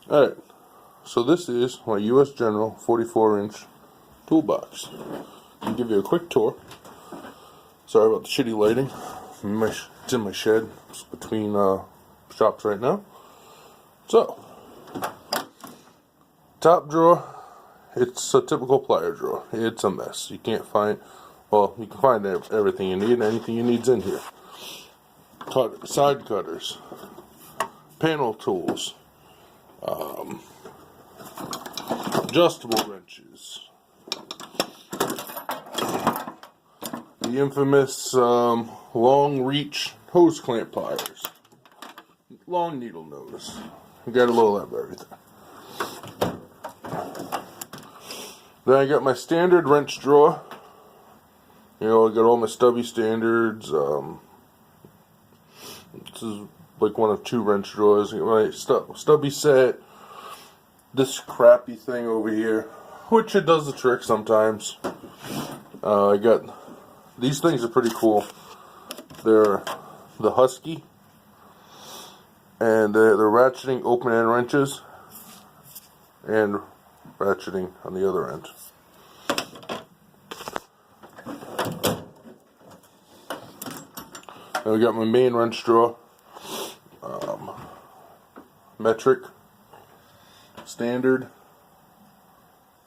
Alright, so this is my US General 44-inch toolbox. I'll give you a quick tour. Sorry about the shitty lighting. It's in my shed. It's between shops right now. So, top drawer, it's a typical plier drawer. It's a mess. You can't find, well, you can find everything you need. Anything you need's in here. Side cutters, panel tools, adjustable wrenches, the infamous long reach hose clamp pliers, long needle nose. You got a little of everything. Then I got my standard wrench drawer. You know, I got all my stubby standards. This is like one of two wrench drawers. My stubby set. This crappy thing over here, which it does the trick sometimes. I got these things are pretty cool. They're the Husky, and they're ratcheting open end wrenches and ratcheting on the other end. And we got my main wrench drawer, metric, standard.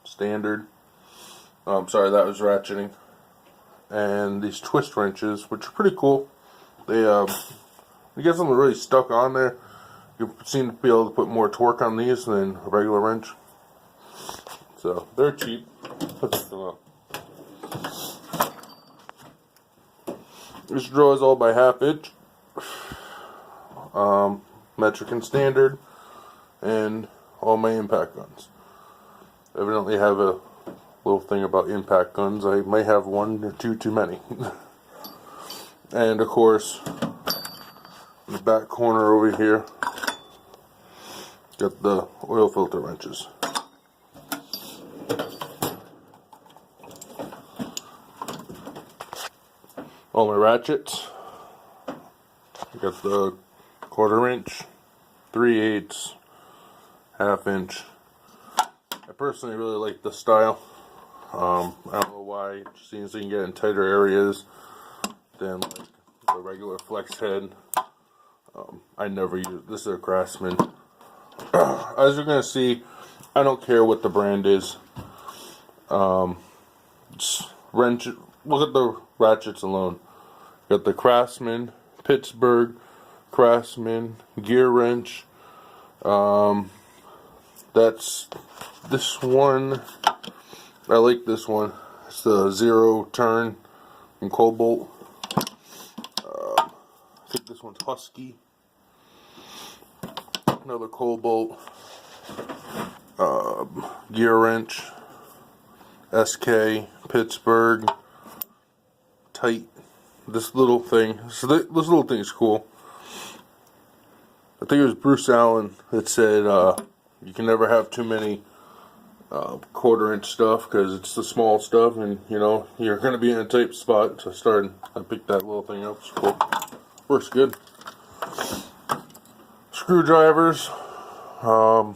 Sorry, that was ratcheting. And these twist wrenches, which are pretty cool. They you get something really stuck on there, you seem to be able to put more torque on these than a regular wrench. So they're cheap. This drawer is all by half inch, metric and standard, and all my impact guns. Evidently have a little thing about impact guns. I may have one or two too many. And of course, in the back corner over here, got the oil filter wrenches. All my ratchets. I got the 1/4 inch, 3/8, half inch. I personally really like this style. I don't know why. It just seems you can get in tighter areas than like the regular flex head. I never use this. Is a Craftsman. As you're gonna see, I don't care what the brand is. Wrench. Look at the ratchets alone. Got the Craftsman, Pittsburgh, Craftsman, gear wrench. That's this one. I like this one. It's the 0 turn from Cobalt. I think this one's Husky. Another Cobalt. Gear wrench. SK, Pittsburgh. Tight. This little thing. So this little thing is cool. I think it was Bruce Allen that said you can never have too many 1/4 inch stuff because it's the small stuff, and you know you're going to be in a tight spot. So I picked that little thing up. It's cool. Works good. Screwdrivers. I'm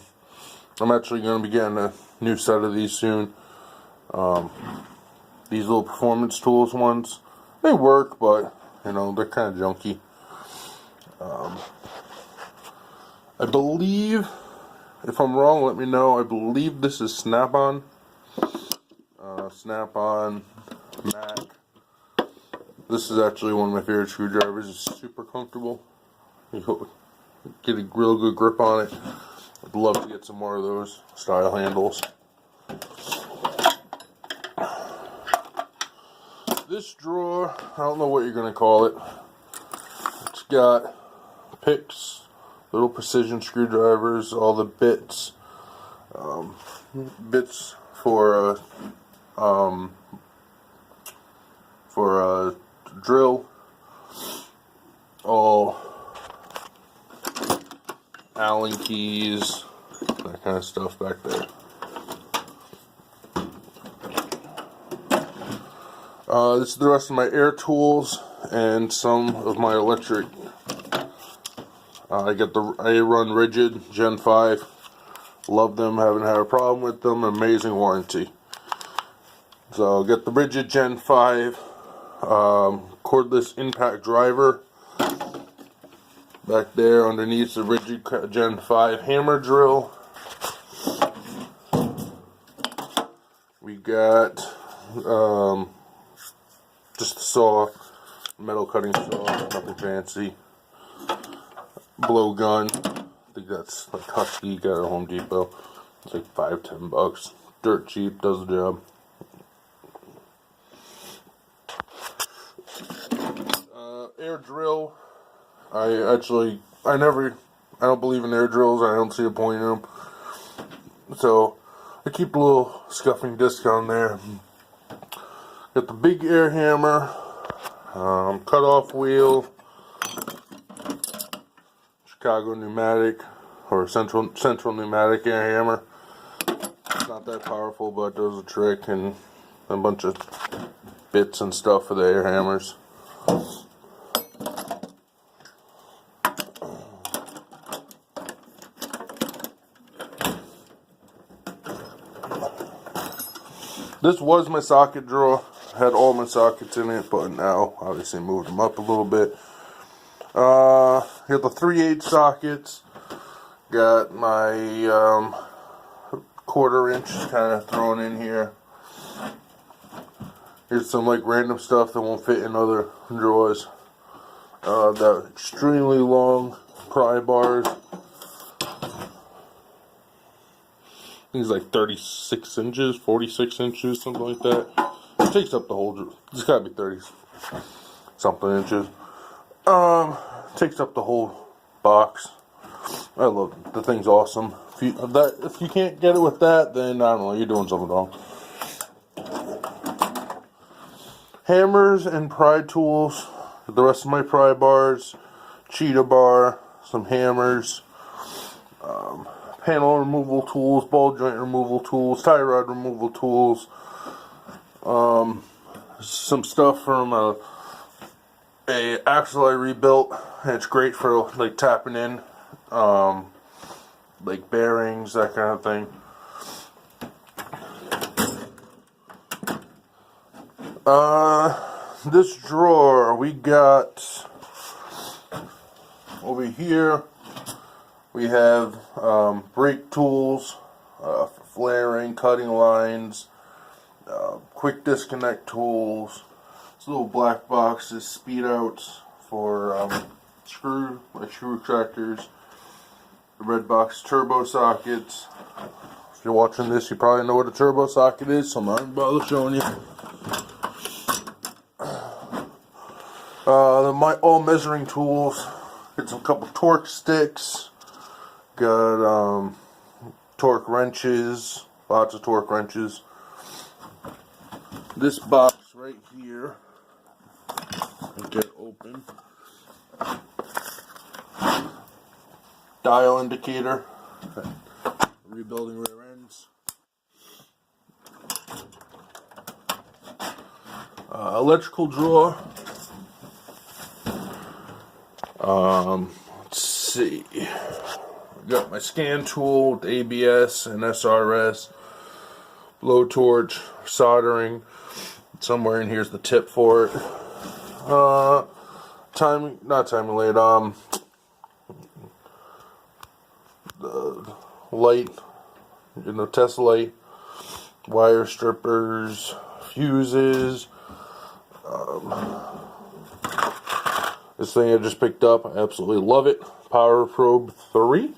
actually going to be getting a new set of these soon. These little performance tools ones, they work, but you know they're kind of junky. I believe, if I'm wrong, let me know. I believe this is Snap-on. Snap-on Mac. This is actually one of my favorite screwdrivers. It's super comfortable. You get a real good grip on it. I'd love to get some more of those style handles. This drawer, I don't know what you're going to call it. It's got picks, little precision screwdrivers, all the bits, bits for a drill, all Allen keys, that kind of stuff back there. This is the rest of my air tools and some of my electric. I run Rigid Gen 5. Love them, haven't had a problem with them, amazing warranty. So get the Rigid Gen 5 cordless impact driver. Back there underneath the Rigid Gen 5 hammer drill. We got just a saw, metal cutting saw, nothing fancy. Blow gun, I think that's like Husky, got it at Home Depot. It's like $5-10. Dirt cheap, does the job. Air drill. I don't believe in air drills. I don't see a point in them. So I keep a little scuffing disc on there. Got the big air hammer, cut off wheel, Chicago pneumatic or central pneumatic air hammer. It's not that powerful, but it does a trick, and a bunch of bits and stuff for the air hammers. This was my socket drawer. Had all my sockets in it, but now obviously moved them up a little bit. Got the 3/8 sockets. Got my 1/4 inch kind of thrown in here. Here's some like random stuff that won't fit in other drawers. The extremely long pry bars. These like 36 inches, 46 inches, something like that. It takes up the whole drawer. It's gotta be 30 something inches. Takes up the whole box. I love it. The thing's awesome. If you can't get it with that, then I don't know, you're doing something wrong. Hammers and pry tools. The rest of my pry bars, cheetah bar, some hammers, panel removal tools, ball joint removal tools, tie rod removal tools, some stuff from a axle I rebuilt, and it's great for like tapping in, like bearings, that kind of thing. This drawer we got over here. We have brake tools for flaring, cutting lines, quick disconnect tools. These little black boxes, speed outs for screw retractors. The red box turbo sockets. If you're watching this, you probably know what a turbo socket is, so I'm not going to bother showing you. All measuring tools. Get some couple torque sticks. Got torque wrenches, lots of torque wrenches. This box right here, get open. Dial indicator, rebuilding rear ends. Electrical drawer. Let's see. Got my scan tool with ABS and SRS, blowtorch, soldering. Somewhere in here's the tip for it. The light, test light, wire strippers, fuses. This thing I just picked up, I absolutely love it. Power Probe 3.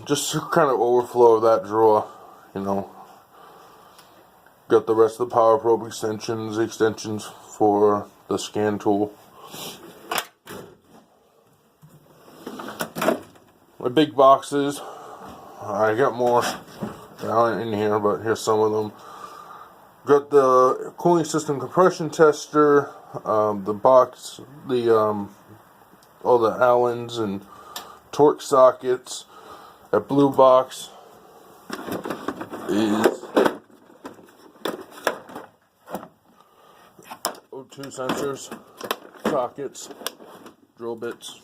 Just kind of overflow of that drawer, Got the rest of the Power Probe extensions for the scan tool. My big boxes, I got more down in here, but here's some of them. Got the cooling system compression tester, the box, all the Allens and torque sockets. That blue box is O2 sensors, sockets. drill bits.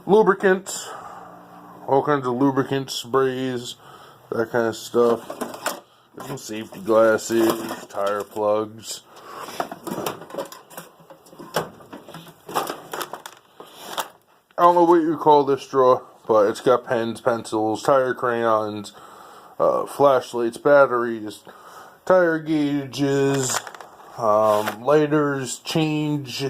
Lubricants, all kinds of lubricant sprays, that kind of stuff. There's some safety glasses, tire plugs. I don't know what you call this drawer, but it's got pens, pencils, tire crayons, flashlights, batteries, tire gauges, lighters, change,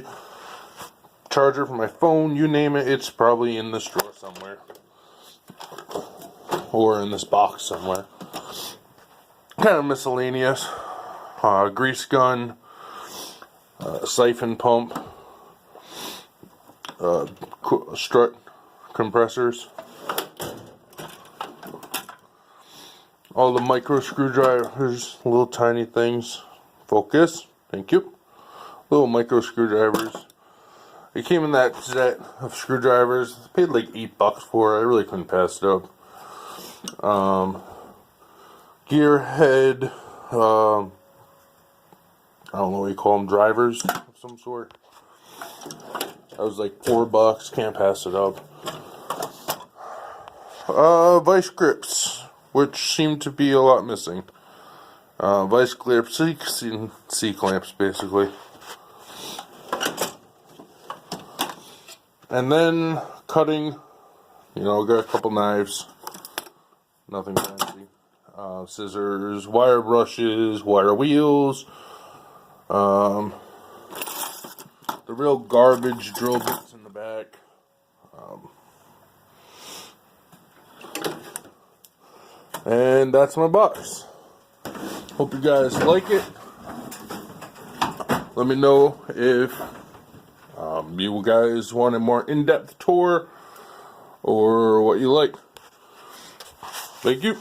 charger for my phone, you name it, it's probably in this drawer somewhere. Or in this box somewhere. Kind of miscellaneous. Grease gun, siphon pump, strut compressors, all the micro screwdrivers, little tiny things. Focus, thank you. Little micro screwdrivers. It came in that set of screwdrivers. I paid like $8 for it. I really couldn't pass it up. Gear head. I don't know what you call them. Drivers of some sort. That was like $4. Can't pass it up. Vice grips, which seem to be a lot missing. Vice grips, C-clamps basically. And then cutting, got a couple knives, nothing fancy. Scissors, wire brushes, wire wheels, the real garbage drill bits in the back. And that's my box. Hope you guys like it. Let me know if you guys want a more in-depth tour or what you like. Thank you.